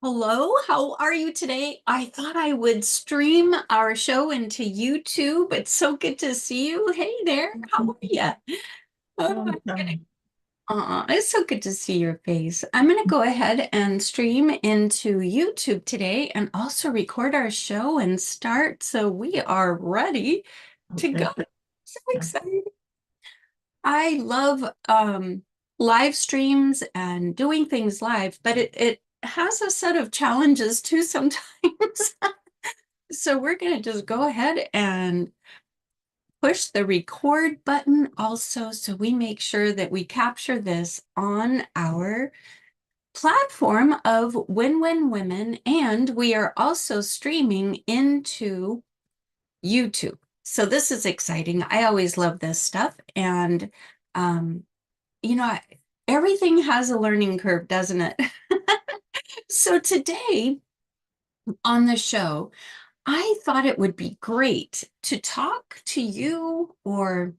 Hello, how are you today? I thought I would stream our show into YouTube. It's so good to see you. Hey there, how are you? Oh, I'm gonna, Awesome. it's so good to see your face. I'm gonna go ahead and stream into YouTube today and also record our show and start so we are ready to go. Okay. So excited. I love live streams and doing things live, but it has a set of challenges too sometimes. So we're going to just go ahead and push the record button also so we make sure that we capture this on our platform of Win-Win Women, and we are also streaming into YouTube. So this is exciting. I always love this stuff. And um, you know, everything has a learning curve, doesn't it? So today on the show, I thought it would be great to talk to you or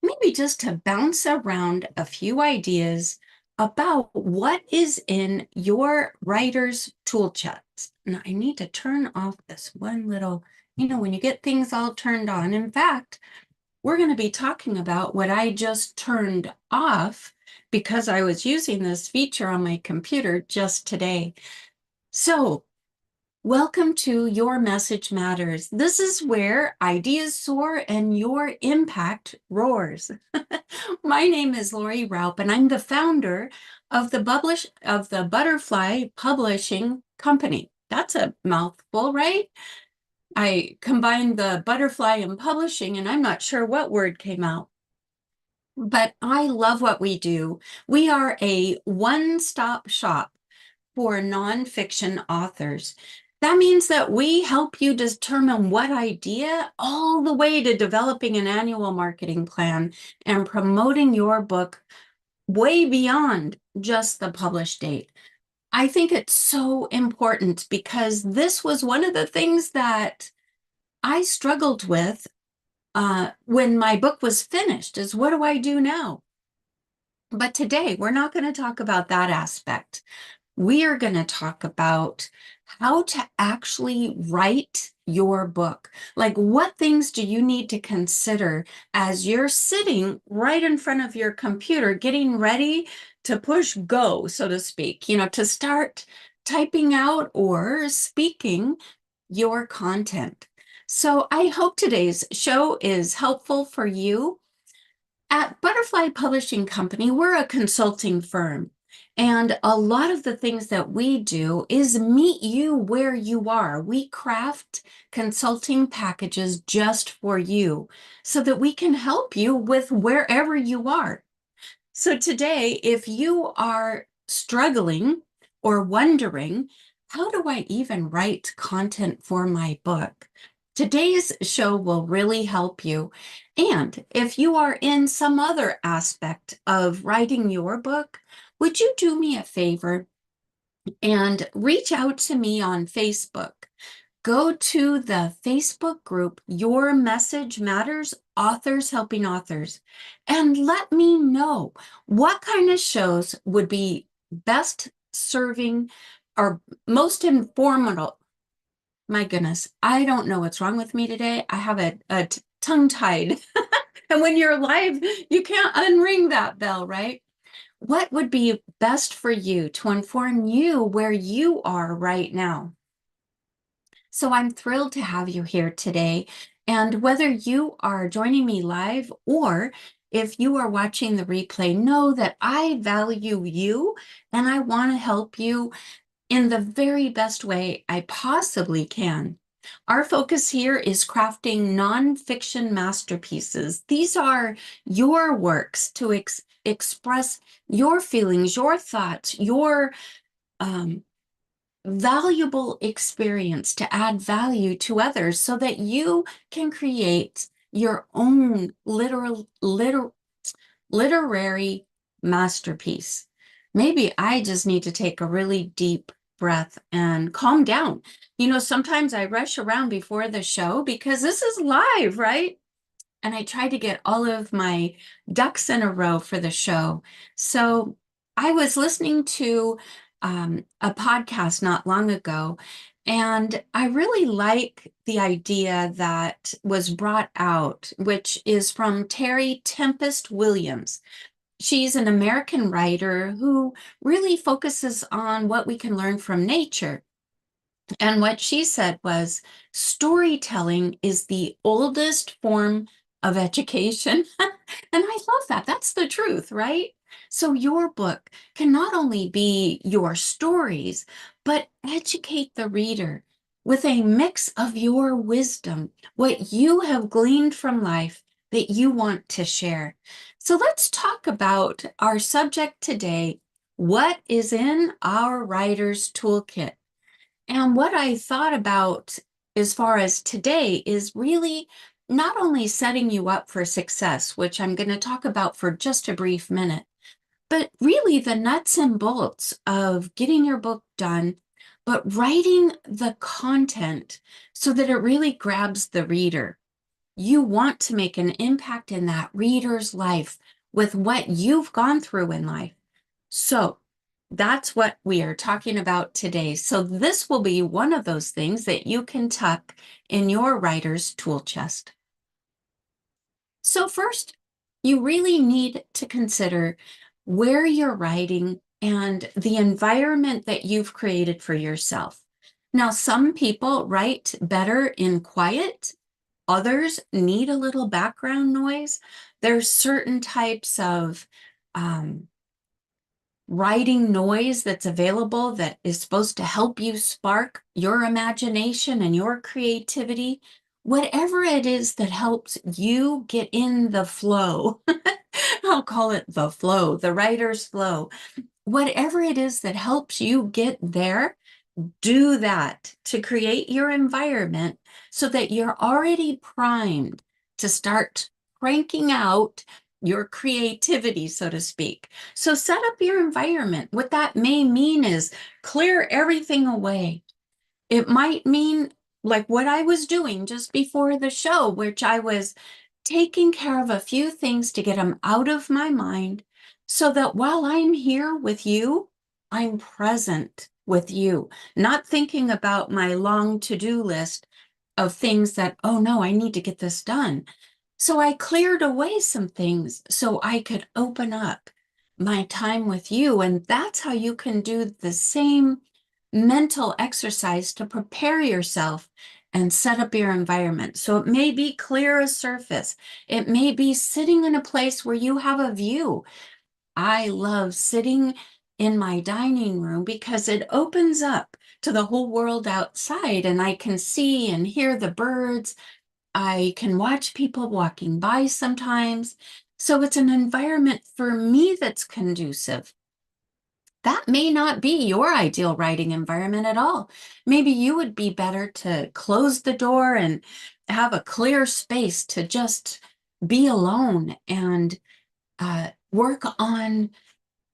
maybe just to bounce around a few ideas about what is in your writer's tool chest. And I need to turn off this one little, when you get things all turned on. In fact, we're going to be talking about what I just turned off because I was using this feature on my computer just today. So, welcome to Your Message Matters. This is where ideas soar and your impact roars. My name is Lori Raupe, and I'm the founder of the Butterfly Publishing Company. That's a mouthful, right? I combined the butterfly and publishing, and I'm not sure what word came out. But I love what we do. We are a one-stop shop for nonfiction authors. That means that we help you determine what idea all the way to developing an annual marketing plan and promoting your book way beyond just the published date. I think it's so important because this was one of the things that I struggled with when my book was finished is what do I do now? But today we're not going to talk about that aspect. We are going to talk about how to actually write your book. Like, what things do you need to consider as you're sitting right in front of your computer, getting ready to push go, so to speak, to start typing out or speaking your content. So I hope today's show is helpful for you. At Butterfly Publishing Company, we're a consulting firm. And a lot of the things that we do is meet you where you are. We craft consulting packages just for you so that we can help you with wherever you are. So today, if you are struggling or wondering, how do I even write content for my book? Today's show will really help you. And if you are in some other aspect of writing your book, would you do me a favor and reach out to me on Facebook? Go to the Facebook group, Your Message Matters, Authors Helping Authors, and let me know what kind of shows would be best serving or most informative. My goodness, I don't know what's wrong with me today. I have a tongue tied. And when you're live, you can't unring that bell, right? What would be best for you to inform you where you are right now? So I'm thrilled to have you here today. And whether you are joining me live or if you are watching the replay, know that I value you and I want to help you in the very best way I possibly can. Our focus here is crafting nonfiction masterpieces. These are your works to express your feelings, your thoughts, your um, valuable experience to add value to others so that you can create your own literary masterpiece. Maybe I just need to take a really deep breath and calm down. Sometimes I rush around before the show because this is live, right? And I try to get all of my ducks in a row for the show. So I was listening to a podcast not long ago, and I really like the idea that was brought out, which is from Terry Tempest Williams. She's an American writer who really focuses on what we can learn from nature. And what she said was storytelling is the oldest form of education. And I love that. That's the truth, right? So your book can not only be your stories, but educate the reader with a mix of your wisdom, what you have gleaned from life that you want to share. So let's talk about our subject today. What is in our writer's toolkit? And what I thought about as far as today is really not only setting you up for success, which I'm going to talk about for just a brief minute, but really the nuts and bolts of getting your book done, but writing the content so that it really grabs the reader. You want to make an impact in that reader's life with what you've gone through in life. So that's what we are talking about today. So this will be one of those things that you can tuck in your writer's tool chest. So first, you really need to consider where you're writing and the environment that you've created for yourself. Now, some people write better in quiet. Others need a little background noise. There's certain types of writing noise that's available that is supposed to help you spark your imagination and your creativity. Whatever it is that helps you get in the flow, I'll call it the flow, the writer's flow. Whatever it is that helps you get there, do that to create your environment so that you're already primed to start cranking out your creativity, so to speak. So set up your environment. What that may mean is clear everything away. It might mean like what I was doing just before the show, which I was taking care of a few things to get them out of my mind so that while I'm here with you, I'm present with you, not thinking about my long to-do list of things that, oh no, I need to get this done. So I cleared away some things so I could open up my time with you. And that's how you can do the same mental exercise to prepare yourself and set up your environment. So it may be clear as surface. It may be sitting in a place where you have a view. I love sitting in my dining room because it opens up to the whole world outside and I can see and hear the birds. I can watch people walking by sometimes. So it's an environment for me that's conducive. That may not be your ideal writing environment at all. Maybe you would be better to close the door and have a clear space to just be alone and work on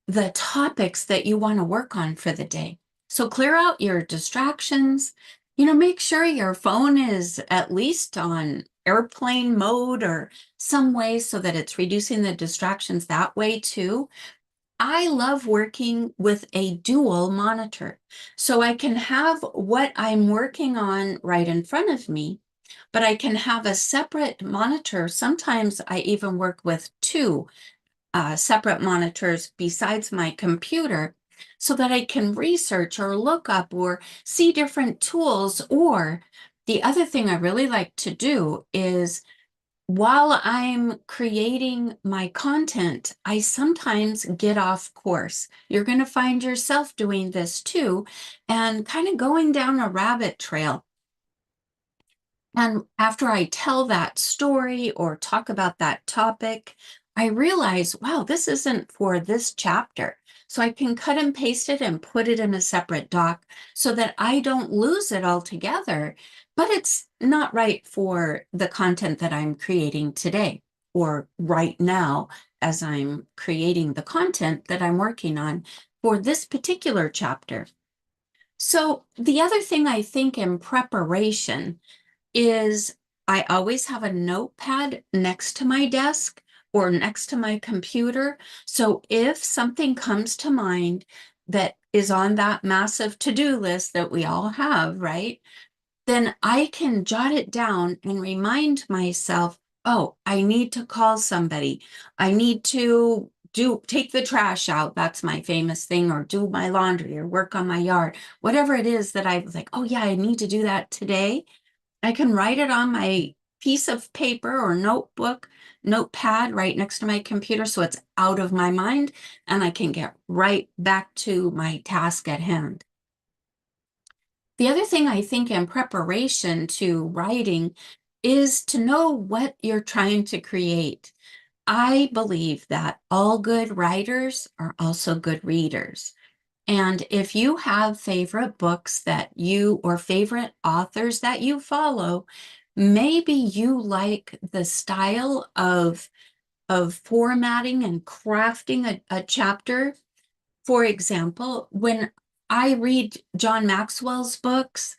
the topics that you want to work on for the day. So clear out your distractions. Make sure your phone is at least on airplane mode or some way so that it's reducing the distractions that way too. I love working with a dual monitor. So I can have what I'm working on right in front of me, but I can have a separate monitor. Sometimes I even work with two separate monitors besides my computer so that I can research or look up or see different tools. Or the other thing I really like to do is while I'm creating my content, I sometimes get off course. You're going to find yourself doing this too, and kind of going down a rabbit trail. And after I tell that story or talk about that topic, I realize, wow, this isn't for this chapter. So I can cut and paste it and put it in a separate doc so that I don't lose it altogether. But it's not right for the content that I'm creating today or right now as I'm creating the content that I'm working on for this particular chapter. So the other thing I think in preparation is I always have a notepad next to my desk or next to my computer. So if something comes to mind that is on that massive to-do list that we all have, right? Then I can jot it down and remind myself, oh, I need to call somebody. I need to take the trash out. That's my famous thing, or do my laundry or work on my yard. Whatever it is that I was like, oh yeah, I need to do that today. I can write it on my piece of paper or notepad right next to my computer so it's out of my mind and I can get right back to my task at hand. The other thing I think in preparation to writing is to know what you're trying to create. I believe that all good writers are also good readers. And if you have favorite books that you or favorite authors that you follow, maybe you like the style of formatting and crafting a chapter. For example, when I read John Maxwell's books,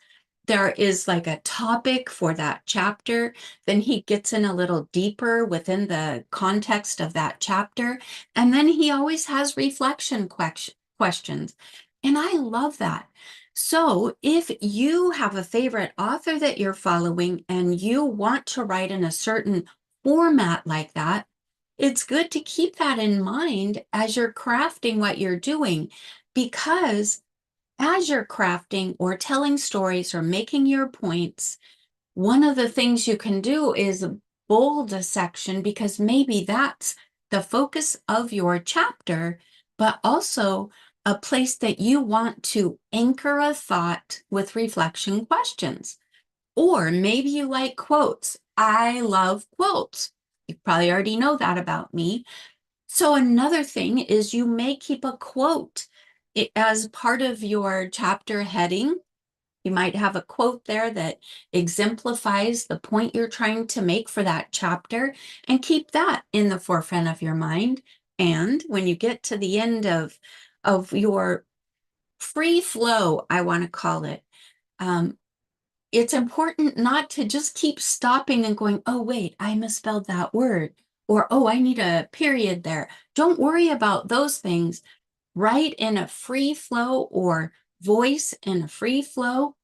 there is like a topic for that chapter. Then he gets in a little deeper within the context of that chapter. And then he always has reflection questions. And I love that. So if you have a favorite author that you're following and you want to write in a certain format like that, it's good to keep that in mind as you're crafting what you're doing, because as you're crafting or telling stories or making your points, one of the things you can do is bold a section because maybe that's the focus of your chapter, but also a place that you want to anchor a thought with reflection questions. Or maybe you like quotes. I love quotes. You probably already know that about me. So another thing is you may keep a quote as part of your chapter heading. You might have a quote there that exemplifies the point you're trying to make for that chapter, and keep that in the forefront of your mind. And when you get to the end of your free flow, I want to call it, um, it's important not to just keep stopping and going, oh, wait, I misspelled that word, or, oh, I need a period there. Don't worry about those things. Write in a free flow or voice in a free flow.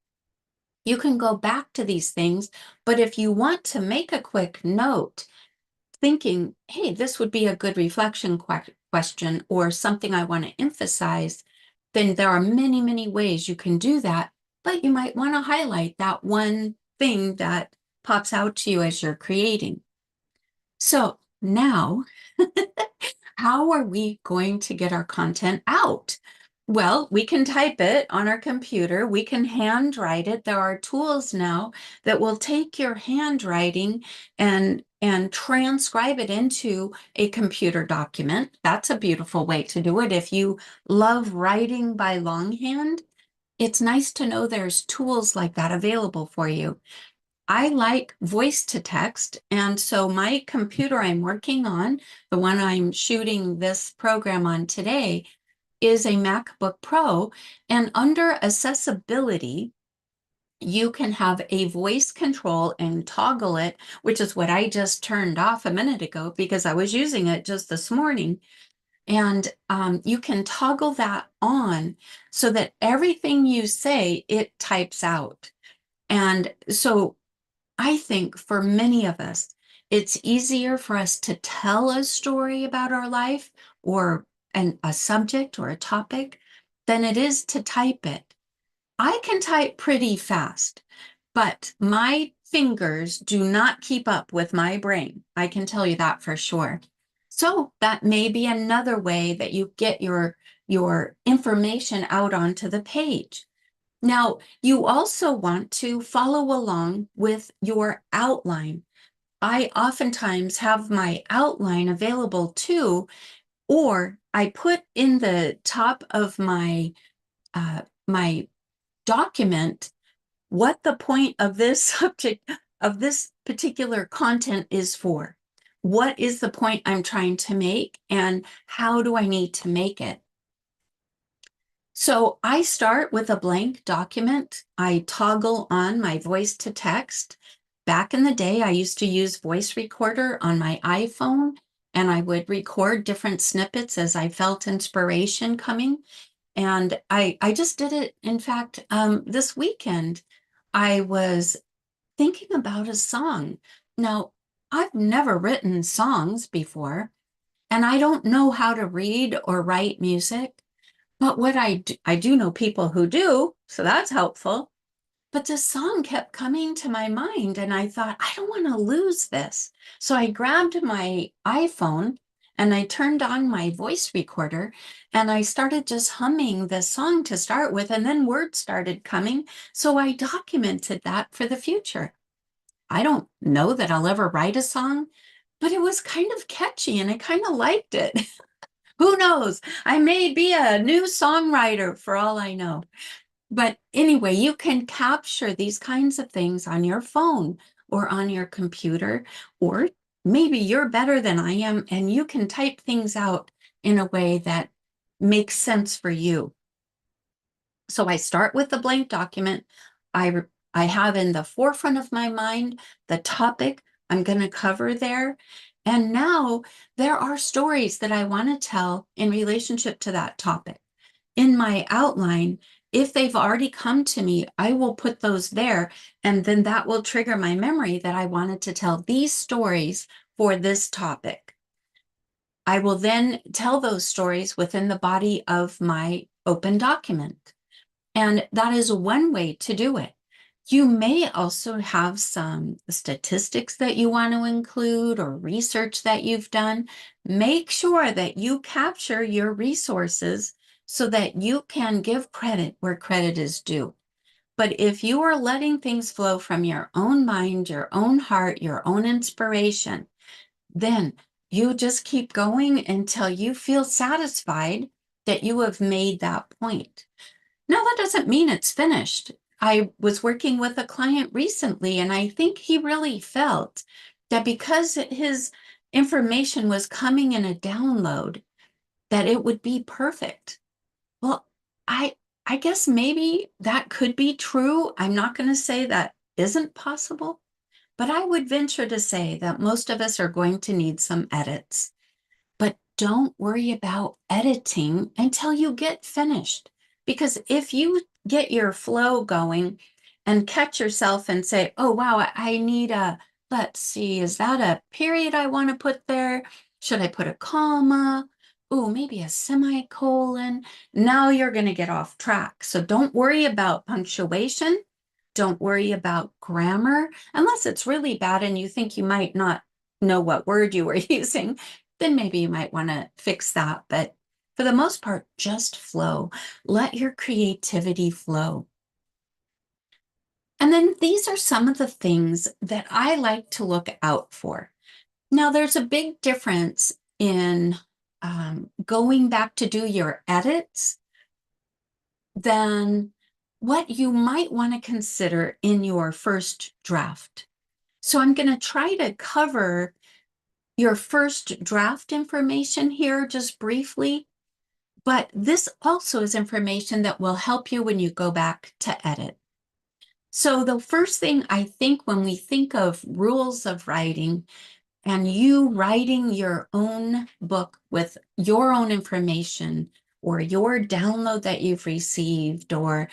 You can go back to these things, but if you want to make a quick note, thinking, hey, this would be a good reflection question or something I want to emphasize, then there are many, many ways you can do that. But you might want to highlight that one thing that pops out to you as you're creating. So now, how are we going to get our content out? Well, we can type it on our computer. We can handwrite it. There are tools now that will take your handwriting and transcribe it into a computer document. That's a beautiful way to do it. If you love writing by longhand, it's nice to know there's tools like that available for you. I like voice to text. And so my computer I'm working on, the one I'm shooting this program on today, is a MacBook Pro. And under accessibility, you can have a voice control and toggle it, which is what I just turned off a minute ago because I was using it just this morning. And you can toggle that on so that everything you say, it types out. And so I think for many of us, it's easier for us to tell a story about our life or a subject or a topic than it is to type it. I can type pretty fast, but my fingers do not keep up with my brain. I can tell you that for sure. So that may be another way that you get your information out onto the page. Now, you also want to follow along with your outline. I oftentimes have my outline available too, or I put in the top of my document what the point of this subject, of this particular content is for. What is the point I'm trying to make, and how do I need to make it? So I start with a blank document. I toggle on my voice to text. Back in the day, I used to use voice recorder on my iPhone, and I would record different snippets as I felt inspiration coming. And I just did it. In fact, this weekend, I was thinking about a song. Now, I've never written songs before, and I don't know how to read or write music. But what I do know people who do, so that's helpful. But this song kept coming to my mind, and I thought, I don't want to lose this. So I grabbed my iPhone and I turned on my voice recorder and I started just humming the song to start with, and then words started coming. So I documented that for the future. I don't know that I'll ever write a song, but it was kind of catchy and I kind of liked it. Who knows? I may be a new songwriter for all I know. But anyway, you can capture these kinds of things on your phone or on your computer, or maybe you're better than I am and you can type things out in a way that makes sense for you. So I start with the blank document. I, I have in the forefront of my mind the topic I'm going to cover there. And now there are stories that I want to tell in relationship to that topic. In my outline, if they've already come to me, I will put those there. And then that will trigger my memory that I wanted to tell these stories for this topic. I will then tell those stories within the body of my open document. And that is one way to do it. You may also have some statistics that you want to include or research that you've done. Make sure that you capture your resources so that you can give credit where credit is due. But if you are letting things flow from your own mind, your own heart, your own inspiration, then you just keep going until you feel satisfied that you have made that point. Now, that doesn't mean it's finished. I was working with a client recently, and I think he really felt that because his information was coming in a download, that it would be perfect. Well, I I guess maybe that could be true. I'm not going to say that isn't possible, but I would venture to say that most of us are going to need some edits. But don't worry about editing until you get finished. Because if you get your flow going and catch yourself and say, oh, wow, I need a, let's see, is that a period I want to put there? Should I put a comma? Oh, maybe a semicolon. Now you're going to get off track. So don't worry about punctuation. Don't worry about grammar, unless it's really bad and you think you might not know what word you were using, then maybe you might want to fix that. But for the most part, just flow. Let your creativity flow. And then these are some of the things that I like to look out for. Now, there's a big difference in going back to do your edits than what you might want to consider in your first draft. So I'm going to try to cover your first draft information here just briefly, but this also is information that will help you when you go back to edit. So the first thing I think when we think of rules of writing and you writing your own book with your own information or your download that you've received or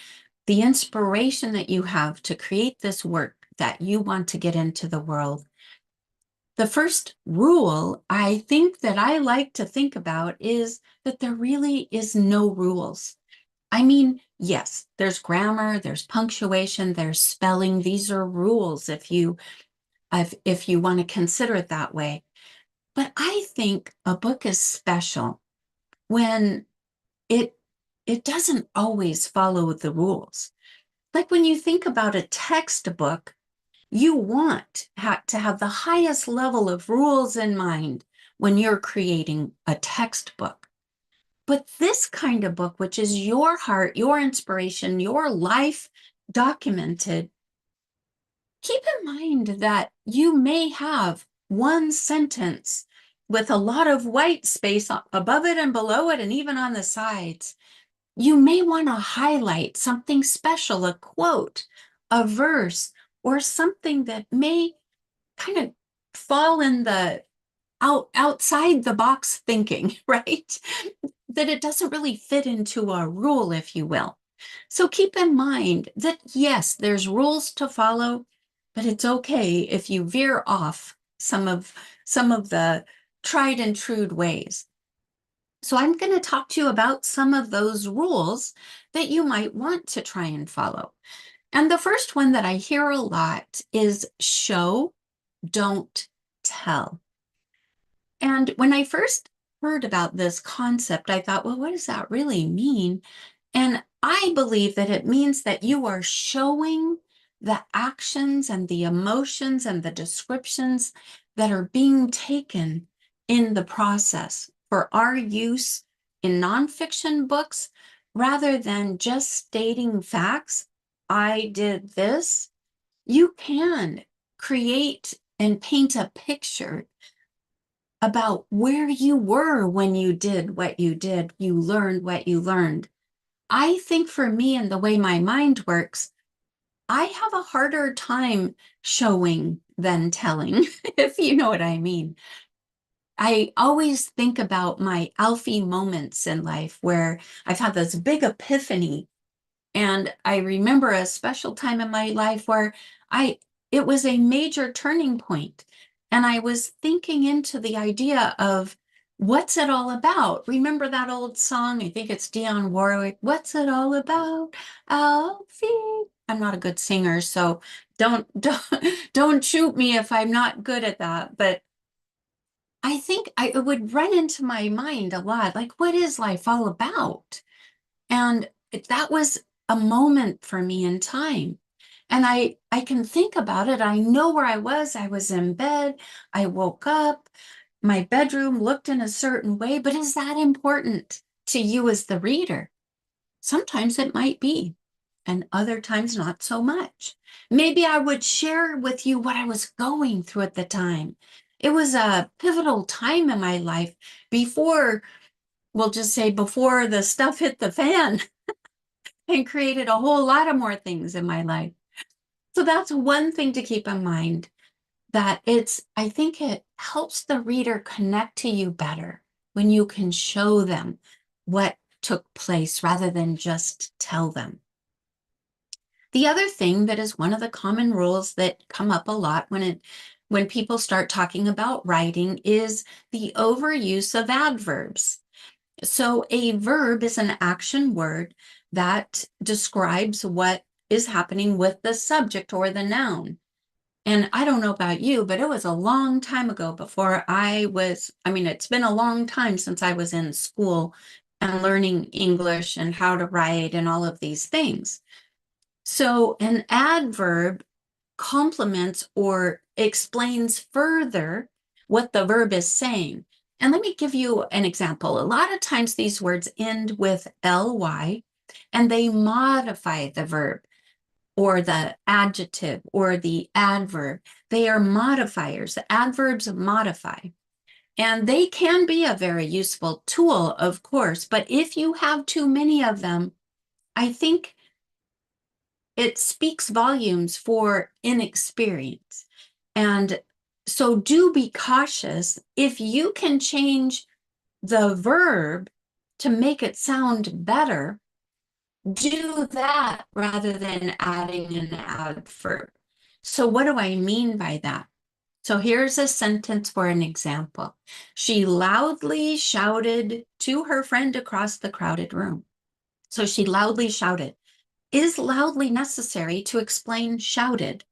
the inspiration that you have to create this work that you want to get into the world, the first rule I think that I like to think about is that there really is no rules. I mean, yes, there's grammar, there's punctuation, there's spelling. These are rules if you want to consider it that way. But I think a book is special when it it doesn't always follow the rules. Like when you think about a textbook, you want to have the highest level of rules in mind when you're creating a textbook. But this kind of book, which is your heart, your inspiration, your life documented, keep in mind that you may have one sentence with a lot of white space above it and below it and even on the sides. You may want to highlight something special, a quote, a verse, or something that may kind of fall in the outside the box thinking, right? that it doesn't really fit into a rule, if you will. So keep in mind that yes, there's rules to follow, but it's okay if you veer off some of the tried and true ways. So I'm going to talk to you about some of those rules that you might want to try and follow. And the first one that I hear a lot is show, don't tell. And when I first heard about this concept, I thought, well, what does that really mean? And I believe that it means that you are showing the actions and the emotions and the descriptions that are being taken in the process for our use in nonfiction books rather than just stating facts. I did this. You can create and paint a picture about where you were when you did what you did, you learned what you learned. I think for me and the way my mind works, I have a harder time showing than telling, if you know what I mean. I always think about my Alfie moments in life where I've had this big epiphany. And I remember a special time in my life where I it was a major turning point. And I was thinking into the idea of what's it all about? Remember that old song? I think it's Dionne Warwick. What's it all about? Alfie. I'm not a good singer, so don't shoot me if I'm not good at that. But I think it would run into my mind a lot. Like, what is life all about? And that was a moment for me in time. And I can think about it. I know where I was. I was in bed. I woke up. My bedroom looked in a certain way. But is that important to you as the reader? Sometimes it might be, and other times not so much. Maybe I would share with you what I was going through at the time. It was a pivotal time in my life before, we'll just say before the stuff hit the fan and created a whole lot of more things in my life. So that's one thing to keep in mind, that I think it helps the reader connect to you better when you can show them what took place rather than just tell them. The other thing that is one of the common rules that come up a lot when people start talking about writing is the overuse of adverbs. So a verb is an action word that describes what is happening with the subject or the noun. And I don't know about you, but it was a long time ago before it's been a long time since I was in school and learning English and how to write and all of these things. So an adverb complements or explains further what the verb is saying. And let me give you an example. A lot of times these words end with ly and they modify the verb or the adjective or the adverb. They are modifiers. The adverbs modify. And they can be a very useful tool, of course, but if you have too many of them, I think it speaks volumes for inexperience. And so do be cautious. If you can change the verb to make it sound better, do that rather than adding an adverb. So what do I mean by that? So here's a sentence for an example. She loudly shouted to her friend across the crowded room. So she loudly shouted. Is loudly necessary to explain shouted?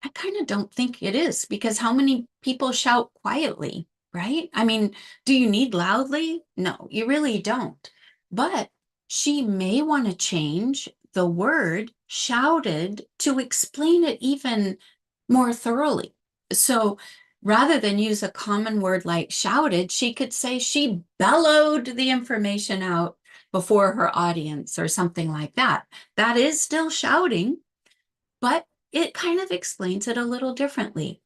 I kind of don't think it is, because how many people shout quietly, right? I mean, do you need loudly? No, you really don't. But she may want to change the word shouted to explain it even more thoroughly. So rather than use a common word like shouted, she could say she bellowed the information out before her audience or something like that. That is still shouting, but it kind of explains it a little differently.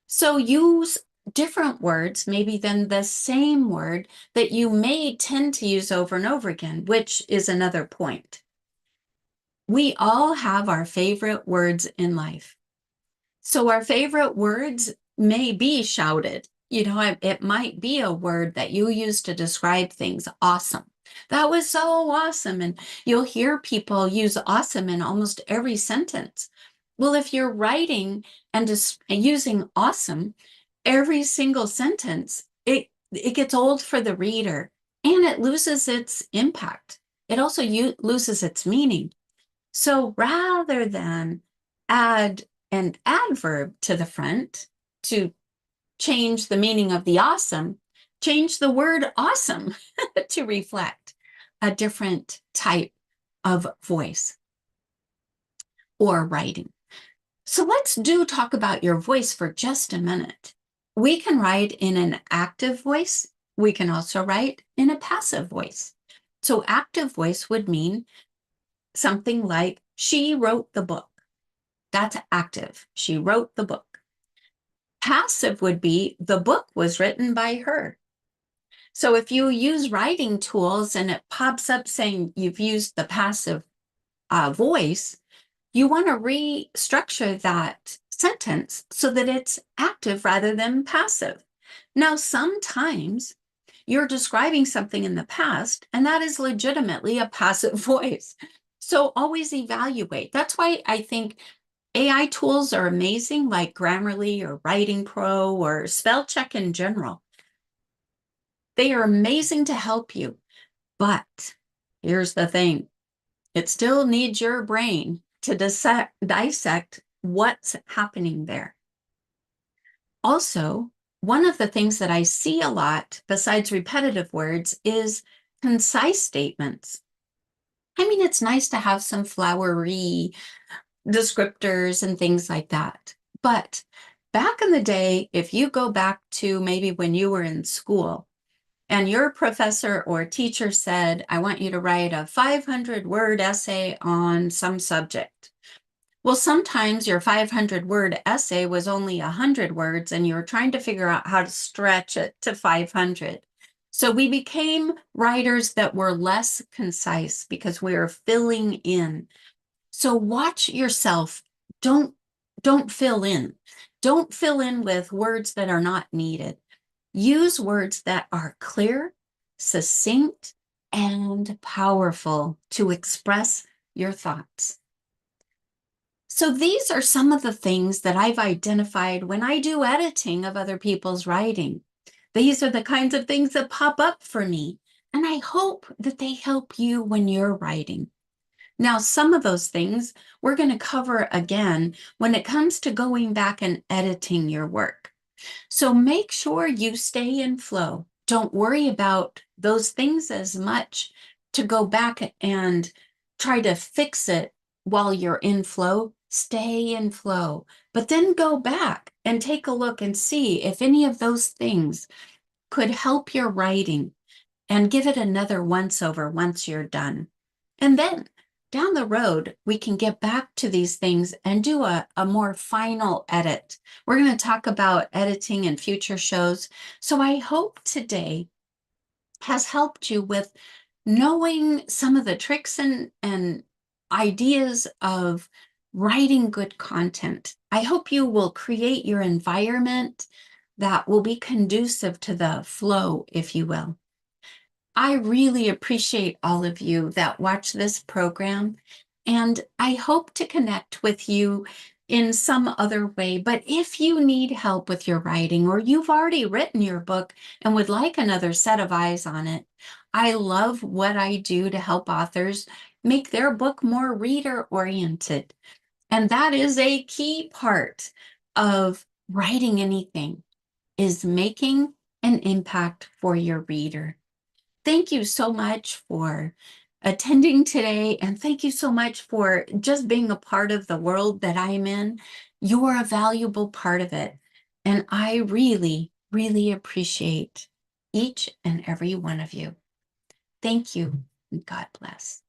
So use different words, maybe than the same word that you may tend to use over and over again, which is another point. We all have our favorite words in life. So our favorite words may be shouted. It might be a word that you use to describe things. Awesome. That was so awesome. And you'll hear people use awesome in almost every sentence. Well, if you're writing and just using awesome every single sentence, it gets old for the reader and it loses its impact. It also loses its meaning. So rather than add an adverb to the front to change the meaning of the awesome, change the word awesome to reflect a different type of voice or writing. So let's talk about your voice for just a minute. We can write in an active voice. We can also write in a passive voice. So active voice would mean something like, she wrote the book. That's active. She wrote the book. Passive would be, the book was written by her. So if you use writing tools and it pops up saying you've used the passive voice, you want to restructure that sentence so that it's active rather than passive. Now, sometimes you're describing something in the past, and that is legitimately a passive voice. So always evaluate. That's why I think AI tools are amazing, like Grammarly or Writing Pro or spell check in general. They are amazing to help you. But here's the thing. It still needs your brain to dissect what's happening there. Also, one of the things that I see a lot, besides repetitive words, is concise statements. I mean, it's nice to have some flowery descriptors and things like that. But back in the day, if you go back to maybe when you were in school, and your professor or teacher said, I want you to write a 500-word essay on some subject. Well, sometimes your 500-word essay was only 100 words and you were trying to figure out how to stretch it to 500. So we became writers that were less concise because we were filling in. So watch yourself. Don't fill in. Don't fill in with words that are not needed. Use words that are clear, succinct, and powerful to express your thoughts. So these are some of the things that I've identified when I do editing of other people's writing. These are the kinds of things that pop up for me, and I hope that they help you when you're writing. Now, some of those things we're going to cover again when it comes to going back and editing your work. So make sure you stay in flow. Don't worry about those things as much to go back and try to fix it while you're in flow. Stay in flow, but then go back and take a look and see if any of those things could help your writing and give it another once over once you're done. And then down the road, we can get back to these things and do a more final edit. We're going to talk about editing in future shows. So I hope today has helped you with knowing some of the tricks and ideas of writing good content. I hope you will create your environment that will be conducive to the flow, if you will. I really appreciate all of you that watch this program, and I hope to connect with you in some other way. But if you need help with your writing, or you've already written your book and would like another set of eyes on it, I love what I do to help authors make their book more reader-oriented. And that is a key part of writing anything, is making an impact for your reader. Thank you so much for attending today, and thank you so much for just being a part of the world that I'm in. You're a valuable part of it, and I really, really appreciate each and every one of you. Thank you, and God bless.